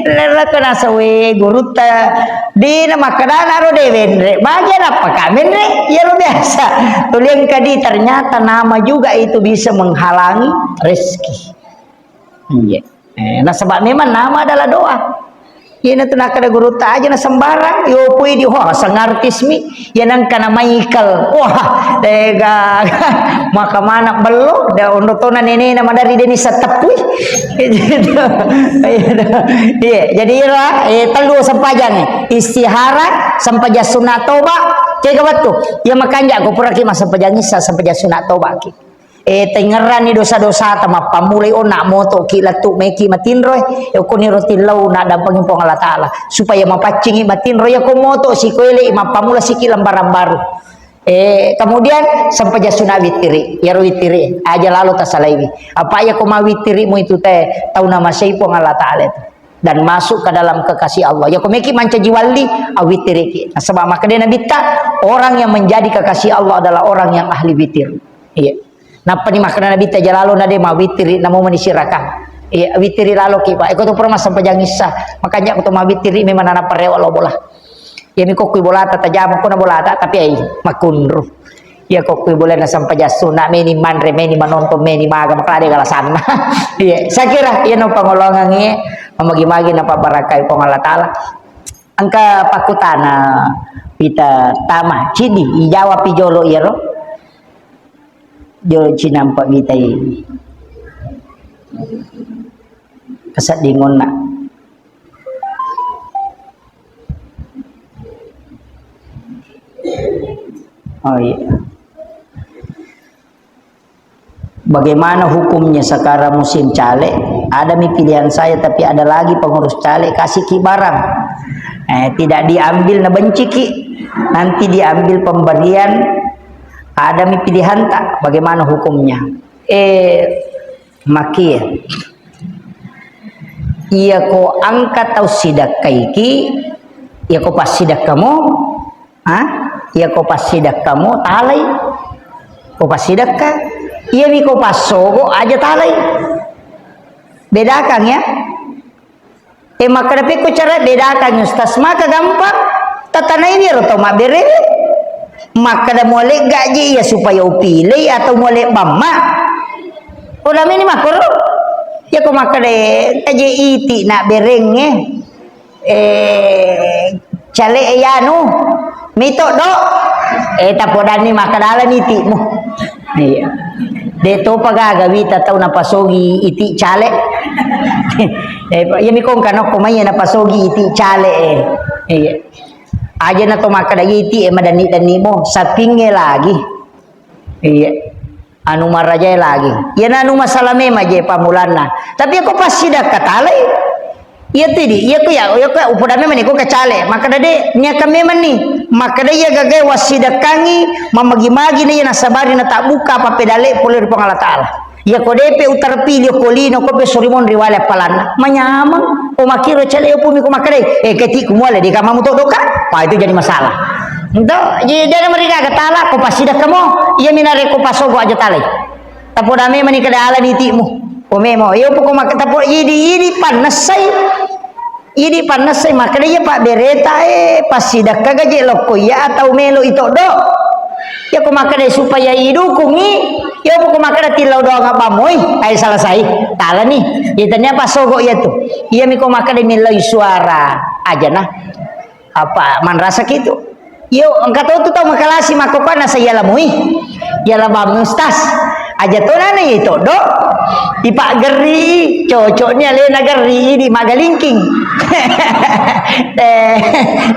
lera ko nasa we guru ta dina makadana ro de menre magi apa ka menre ya lo biasa tulian kadi ternyata nama juga itu bisa menghalangi rezeki. Iya. Nah sebab memang nama adalah doa. Ya na tunaka da guru ta aja na sembarang yo pui di wah sangartis mi ya nang kana Michael wah tega maka mana belum da ondo tona nene na madari deni satapui iya jadi lah telu sampajang istihara sampaja sunat toba cega batu ya makanya aku pura ki masa pajangisa sampaja sunat toba ki tengeran ni dosa-dosa tama pamulai nak moto ki latu meki matinroy ko ni rotilau na dampang pong Allah taala supaya mapacingi matinroy ko moto si koile mapamula siki lembaran baru kemudian sampai jasuna witiri ya witiri aja lalu tasalaiwi apa ya ko mawitiri mu itu teh tahu nama sei pong Allah taala dan masuk ke dalam kekasih Allah ya ko meki manca jiwali awitiri ki nah, sebab maka dia nabi orang yang menjadi kekasih Allah adalah orang yang ahli witir iya. Napa ni makanan nabi tajalalo nade ma witiri namo manisiraka witiri lalo ki pak iko to pernah sampai jangisah makanya aku to ma witiri memang nana parewa lo bola ya mi kokui bola ta tajam ko na bola ta tapi ai makunru ya kokui bola na sampai jasuna meni manre meni manonton meni maga maklade galasan iya saya kira ya no pangolongan ngi magi-magi napa barakai pong Allah taala angka pakutana pita tamah cidi ijawab pijolo iro jo cinampak kita ini kesat dingon nak oh iya bagaimana hukumnya sekarang musim caleg ada pilihan saya tapi ada lagi pengurus caleg kasih ki barang tidak diambil na benci ki nanti diambil pemberian ada pilihan tak bagaimana hukumnya makir iya ko angkat tau sidak kaiki iya ko pas sidak kamu iya ko pas sidak kamu talai ko pas sidak ka iya mi ko pas sogo aja talai bedakan ya maka tapi ko cara bedakan ustaz maka gampang tatana ini roto mak bere maka dah molek gaji ya supaya upilih atau molek bama udah ini makro ya ko maka deh gaji iti nak berengnya cale yanu mito do tapodani maka dalan iti mo iya deto pagaga wita tau napasogi iti cale ya mikong kanok kumaya napasogi iti cale iya aja na to makadagiti madani-dani mo sa pinge lagi iya anu maraja lagi yan anu masalame maje pamulan na tapi ako pas sidak katalay iya tidi iya ko ya upodame man ko kacale makadade nya kami man ni makadaya gagay wasidak kangi mamagi-magi na yan nasabari na tabuka papedale pulir pangala taala ya ko depe utar pilio kolino ko pe sorimon riwala palana manyamang o makiro chale opo mi ko makare keti kumwale di kamamu to doka pa itu jadi masalah ento jadi dia mereka katala ko pasida kamu iya minare ko pasogo aja tale tapodame mani kada ala ditimu o memo yo po ko makatapo idi panasai makare ya pak bereta pasida kagaje lokko ya atau melo itu do ya ko makare supaya idukungi ya ko makare tilaw do nga bamoy ay salasai tala ni itanya pasogo ya tu iya mi ko makare milay suara aja nah apa man rasa gitu yo angkat tu tau makalasi makokana sa yala mui yala bam ustaz aja to na itu do ipak geri cocoknya le nagari di magalingking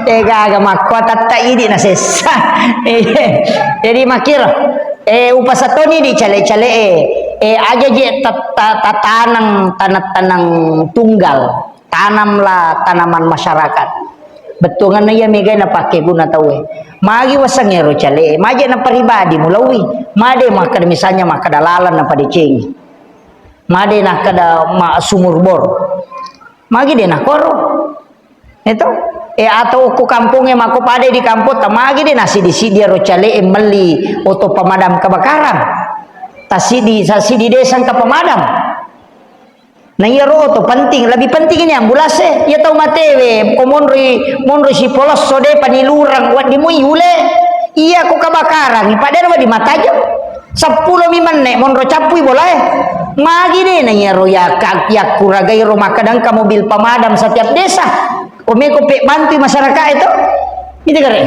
gaga makota ta idi na sesa jadi makir upasatoni di cale-cale aja je tanang tunggal tanamlah tanaman masyarakat betungan na iya mega na pakai guna tahu magi wasangero cale maje na pribadi mulawi made maka misalnya maka dalalan na padicing made na kada ma sumur bor magi de na koro itu atau ku kampungnya mako pade di kampung tamagi de nasi di sidi ro cale meli oto pemadam kebakaran tasidi sasi di desa ke pemadam. Nah iya roto penting, lebih penting ini ambulans ya tahu matewe, monri si polos sode panilurang wat dimui ule, iya ku kebakaran, padahal wa di mata aja, 10 miman nek monro capui boleh, magi deh nah iya ro ya kuragai rumah kadang ke mobil pemadam setiap desa, omeko pek bantu masyarakat itu kare,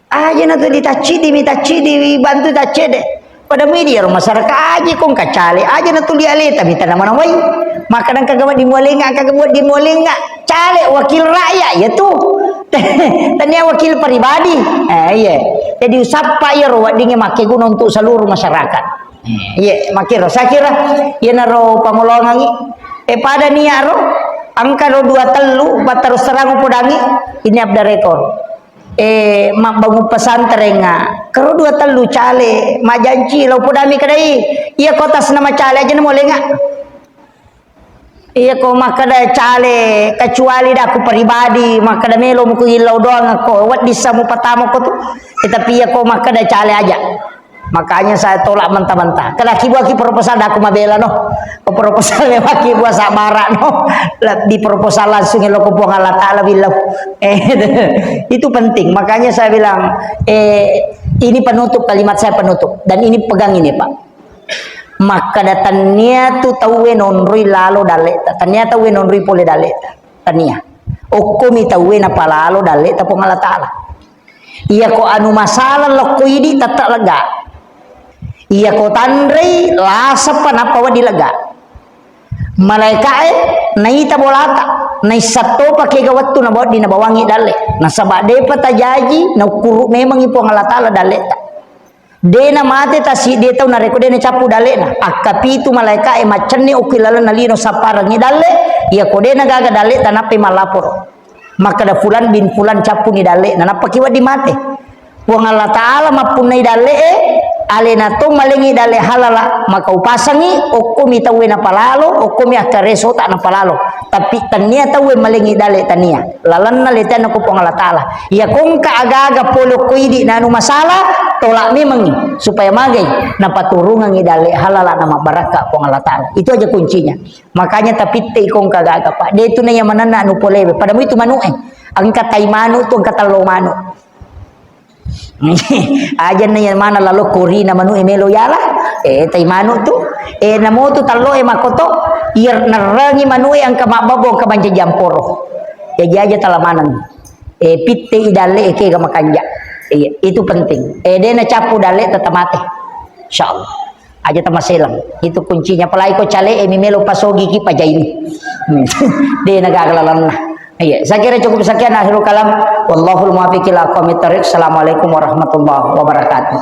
aja na tuh ditacidi bantu tacede. Pada media rumah masyarakat aja kong kacale aja na tuli aleta minta nama nawai makanan kagak dimualenga cale wakil rakyat ya tuh tanya wakil pribadi iya jadi usapa ya ro wadinge make guna untuk seluruh masyarakat iya makiro sakira ya naro pamolongangi pada niya ro angka ro 2 telu batarus terang podangi ini abda rekor mak bangun pesantren kalau 2 telu cale mak janji lo podami kadai iya kota senama cale aja mau lenga iya ko makada cale kecuali dah aku pribadi makada melo muku ilau doang ko wat bisa mu pertama ko tuh tapi iya ko makada cale aja makanya saya tolak mentah-mentah kada ki proposal dah aku mabela no proposal me maki buat sabara no di proposal langsung lo ko puang Allah taala bilang itu penting makanya saya bilang ini penutup kalimat saya penutup dan ini pegang ini Pak maka datanya tu tahu nonrui lalo daleta tanya tahu nonrui pole daleta tanya okumi tahu na palalo daleta puang Allah taala iya ko anu masalah lo ko idi tatak lega iya ko tandrei lasapan apa wa dilega malaikat naita bolata nai satto pakai gawattu na bawa di na bawangi dale na sabade pata jaji na kuru memang ipo Allah taala dale de na mate ta si de tau na rekode na capu dale na akapi tu malaikat macenne ukilala na lino saparangi dale iya ko de na gaga dale tanape malapor maka da fulan bin fulan capu ni dale na napakiwa di mate puang Allah taala mapunai dale alena to malengi dale halala maka upasangi okumi tawe na palalo okumi akareso tak na palalo tapi tania tawe malengi dale tania lalan na letan ko pong Allah taala ya kung kaaga polo ko idi na anu masalah tolak memang supaya magai na paturungan dale halala na mabaraka pong Allah taala itu aja kuncinya makanya tapi te kung kaaga Pak de itu na yang manana anu polebe pada mo itu manu ang katay manu to ang katalo manu aja na yan mana lalo kuri na manu emelo yala tay manu tu namo tu talo makoto ir narangi manu ang kamababo kabanja jamporo aja talamanan pitte idale ke gamakanja itu penting de na capu dale tetamate insyaallah aja tamaselang itu kuncinya palai ko cale melo pasogi ki pajaini de nagagalalan na iya, saya kira cukup sekian akhirul kalam. Wallahul muwaffiq ila aqwamit thoriq. Assalamualaikum warahmatullahi wabarakatuh.